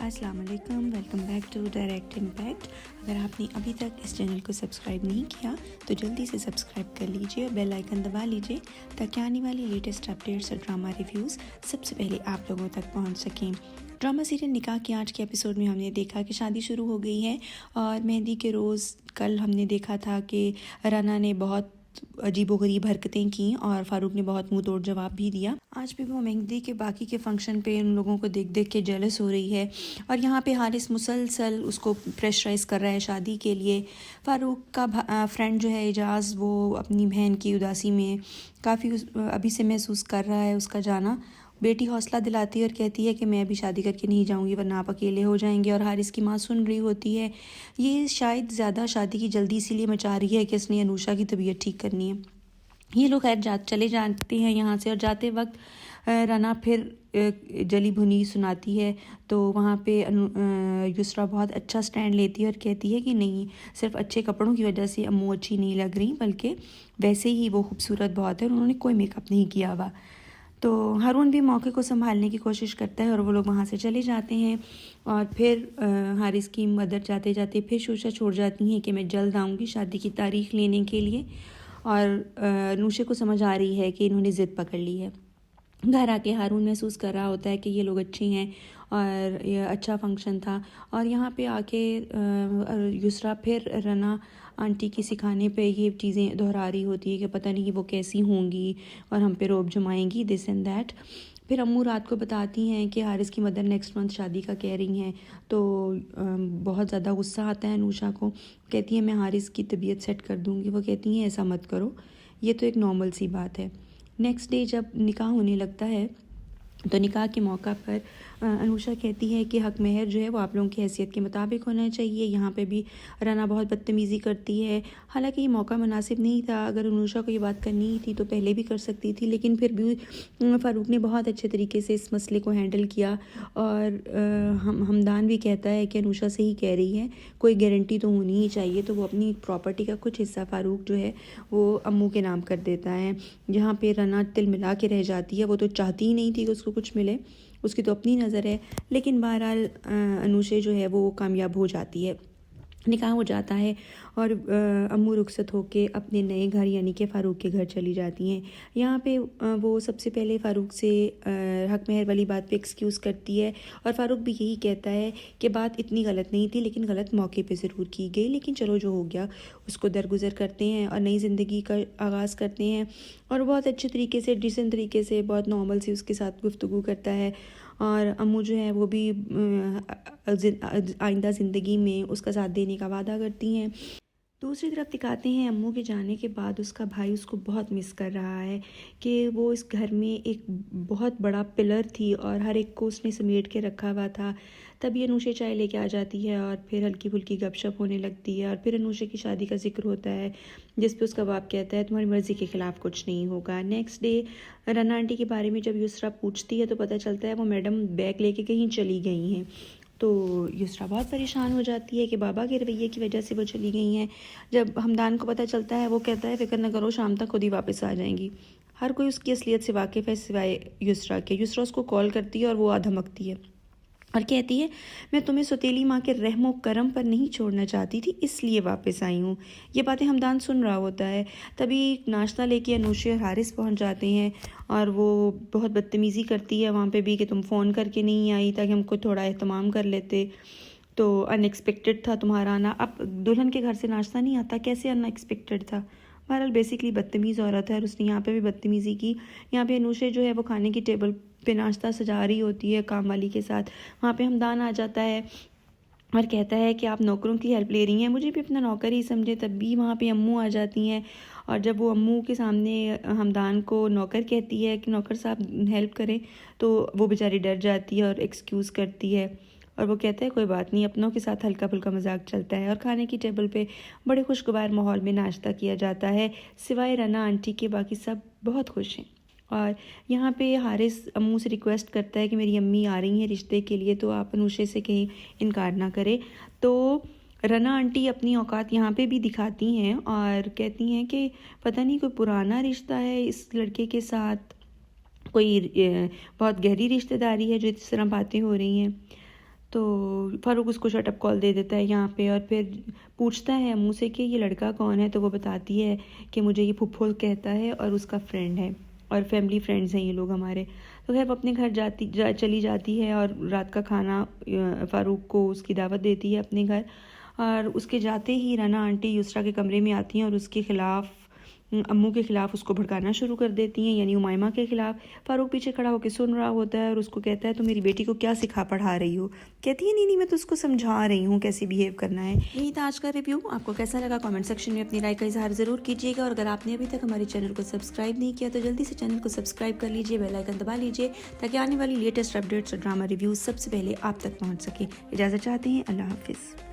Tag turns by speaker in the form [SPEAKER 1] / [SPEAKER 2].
[SPEAKER 1] अस्सलाम वालेकुम, welcome back to direct impact. अगर आपने अभी तक इस चैनल को सब्सक्राइब नहीं किया तो जल्दी से सब्सक्राइब कर लीजिए और बेल आइकन दबा लीजिए ताकि आने वाली लेटेस्ट अपडेट्स और ड्रामा रिव्यूज़ सबसे पहले आप लोगों तक पहुंच सकें। ड्रामा सीरियल निकाह के आज के एपिसोड में हमने देखा कि शादी शुरू हो गई है और मेहंदी के रोज़ कल हमने देखा था कि रना ने बहुत अजीबोगरीब हरकतें की और फ़ारूक ने बहुत मुंह तोड़ जवाब भी दिया। आज भी वो मेहंदी के बाकी के फंक्शन पे उन लोगों को देख देख के जेलस हो रही है और यहाँ पे हारिस मुसलसल उसको प्रेशराइज़ कर रहा है शादी के लिए। फ़ारूक का फ्रेंड जो है एजाज़, वो अपनी बहन की उदासी में काफ़ी अभी से महसूस कर रहा है उसका जाना। बेटी हौसला दिलाती है और कहती है कि मैं अभी शादी करके नहीं जाऊंगी वरना आप अकेले हो जाएंगे, और हारिस की माँ सुन रही होती है। ये शायद ज़्यादा शादी की जल्दी इसीलिए मचा रही है कि इसने अनुषा की तबीयत ठीक करनी है। ये लोग खैर चले जाते हैं यहाँ से और जाते वक्त रना फिर जली भुनी सुनाती है तो वहाँ पे युसरा बहुत अच्छा स्टैंड लेती है और कहती है कि नहीं, सिर्फ अच्छे कपड़ों की वजह से अम्मू अच्छी नहीं लग रही बल्कि वैसे ही वो खूबसूरत बहुत है और उन्होंने कोई मेकअप नहीं किया हुआ। तो हारून भी मौके को संभालने की कोशिश करता है और वो लोग वहाँ से चले जाते हैं। और फिर हारिस की मदर जाते जाते फिर शोशा छोड़ जाती हैं कि मैं जल्द आऊँगी शादी की तारीख लेने के लिए, और नूशे को समझ आ रही है कि इन्होंने ज़िद पकड़ ली है। घर आके हारून महसूस कर रहा होता है कि ये लोग अच्छे हैं और ये अच्छा फंक्शन था। और यहाँ पे आके युसरा फिर रना आंटी की सिखाने पे ये चीज़ें दोहरा रही होती है कि पता नहीं वो कैसी होंगी और हम पे रोब जमाएंगी, दिस एंड दैट। फिर अम्मू रात को बताती हैं कि हारिस की मदर नेक्स्ट मंथ शादी का कह रही हैं तो बहुत ज़्यादा गुस्सा आता है अनुषा को। कहती है मैं हारिस की तबीयत सेट कर दूँगी। वो कहती हैं ऐसा मत करो, ये तो एक नॉर्मल सी बात है। नेक्स्ट डे जब निकाह होने लगता है तो निकाह के मौका पर अनुषा कहती है कि हक महर जो है वो आप लोगों की हैसियत के मुताबिक होना चाहिए। यहाँ पे भी रना बहुत बदतमीज़ी करती है। हालांकि ये मौका मुनासिब नहीं था, अगर अनुषा को ये बात करनी ही थी तो पहले भी कर सकती थी, लेकिन फिर भी फ़ारूक ने बहुत अच्छे तरीके से इस मसले को हैंडल किया। और हमदान भी कहता है कि अनुषा से ही कह रही है, कोई गारंटी तो होनी ही चाहिए। तो वो अपनी प्रॉपर्टी का कुछ हिस्सा फ़ारूक जो है वो अम्मू के नाम कर देता है। जहाँ पे रना तिल मिला के रह जाती है। वो तो चाहती ही नहीं थी कि उसको कुछ मिले, उसकी तो अपनी नज़र है, लेकिन बहरहाल अनुषे जो है वो कामयाब हो जाती है। निकाह हो जाता है और अम्मू रुखसत होके अपने नए घर यानी कि फ़ारूक के घर चली जाती हैं। यहाँ पे वो सबसे पहले फ़ारूक से हक महर वाली बात पे एक्सक्यूज़ करती है और फ़ारूक भी यही कहता है कि बात इतनी गलत नहीं थी लेकिन गलत मौके पे ज़रूर की गई, लेकिन चलो जो हो गया उसको दरगुजर करते हैं और नई ज़िंदगी का आगाज़ करते हैं। और बहुत अच्छे तरीके से, डिसेंट तरीके से, बहुत नॉर्मल सी उसके साथ गुफ्तगू करता है। और अम्मू जो है वो भी आइंदा ज़िंदगी में उसका साथ देने का वादा करती हैं। दूसरी तरफ दिखाते हैं अम्मू के जाने के बाद उसका भाई उसको बहुत मिस कर रहा है कि वो इस घर में एक बहुत बड़ा पिलर थी और हर एक को उसने समेट के रखा हुआ था। तभी अनुषा चाय लेके आ जाती है और फिर हल्की फुल्की गपशप होने लगती है और फिर अनुषा की शादी का जिक्र होता है जिस पे उसका बाप कहता है तुम्हारी मर्ज़ी के ख़िलाफ़ कुछ नहीं होगा। नेक्स्ट डे रना आंटी के बारे में जब युसरा पूछती है तो पता चलता है वो मैडम बैग लेके कहीं चली गई हैं। तो युसरा बहुत परेशान हो जाती है कि बाबा के रवैये की वजह से वो चली गई हैं। जब हमदान को पता चलता है वो कहता है फ़िक्र न करो, शाम तक खुद ही वापस आ जाएंगी। हर कोई उसकी असलियत से वाकिफ़ है सिवाय युसरा के। युसरा उसको कॉल करती है और वो धमकती है और कहती है मैं तुम्हें सौतेली माँ के रहमो करम पर नहीं छोड़ना चाहती थी, इसलिए वापस आई हूँ। ये बातें हमदान सुन रहा होता है। तभी नाश्ता लेके अनुषा और हारिस पहुँच जाते हैं और वो बहुत बदतमीज़ी करती है वहाँ पे भी कि तुम फ़ोन करके नहीं आई ताकि हमको थोड़ा एहतमाम कर लेते। तो अनएक्सपेक्टेड था तुम्हारा आना। अब दुल्हन के घर से नाश्ता नहीं आता, कैसे अनएक्सपेक्टेड था। बहरहाल बेसिकली बदतमीज़ औरत है और उसने यहाँ पे भी बदतमीज़ी की। यहाँ पे अनुषा जो है वो खाने की टेबल पे नाश्ता सजा रही होती है काम वाली के साथ। वहाँ पे हमदान आ जाता है और कहता है कि आप नौकरों की हेल्प ले रही हैं, मुझे भी अपना नौकर ही समझे। तब भी वहाँ पे अम्मू आ जाती हैं और जब वो अम्मू के सामने हमदान को नौकर कहती है कि नौकर साहब हेल्प करें तो वो बेचारी डर जाती है और एक्सक्यूज़ करती है और वो कहता है कोई बात नहीं, अपनों के साथ हल्का फुल्का मजाक चलता है। और खाने की टेबल पे बड़े खुशगवार माहौल में नाश्ता किया जाता है। सिवाय रना आंटी के बाकी सब बहुत खुश हैं। और यहाँ पे हारिस अम्मू से रिक्वेस्ट करता है कि मेरी अम्मी आ रही हैं रिश्ते के लिए तो आप अनुषा से कहीं इनकार ना करें। तो रना आंटी अपनी औकात यहाँ पे भी दिखाती हैं और कहती हैं कि पता नहीं कोई पुराना रिश्ता है इस लड़के के साथ, कोई बहुत गहरी रिश्तेदारी है जो इस तरह बातें हो रही हैं। तो फ़ारूक उसको शटअप कॉल दे देता है यहाँ पे, और फिर पूछता है अम्मू से कि ये लड़का कौन है, तो वो बताती है कि मुझे ये फुफ्फो कहता है और उसका फ्रेंड है, और फैमिली फ्रेंड्स हैं ये लोग हमारे। तो खैर वो अपने घर चली जाती है, और रात का खाना फ़ारूक को उसकी दावत देती है अपने घर। और उसके जाते ही राना आंटी युसरा के कमरे में आती हैं और उसके ख़िलाफ़, अम्मू के ख़िलाफ़ उसको भड़काना शुरू कर देती हैं, यानी उमाइमा के ख़िलाफ़। फ़ारूक पीछे खड़ा होकर सुन रहा होता है और उसको कहता है, तो मेरी बेटी को क्या सिखा पढ़ा रही हो? कहती है, नहीं नहीं, मैं तो उसको समझा रही हूँ कैसे बिहेव करना है। यही था आज का रिव्यू। आपको कैसा लगा कमेंट सेक्शन में अपनी राय का इजहार ज़रूर कीजिएगा, और अगर आपने अभी तक हमारे चैनल को सब्सक्राइब नहीं किया तो जल्दी से चैनल को सब्सक्राइब कर लीजिए, बेल आइकन दबा लीजिए, ताकि आने वाली लेटेस्ट अपडेट्स और ड्रामा रिव्यूज़ सबसे पहले आप तक पहुँच सके। इजाज़त चाहते हैं, अल्लाह हाफिज़।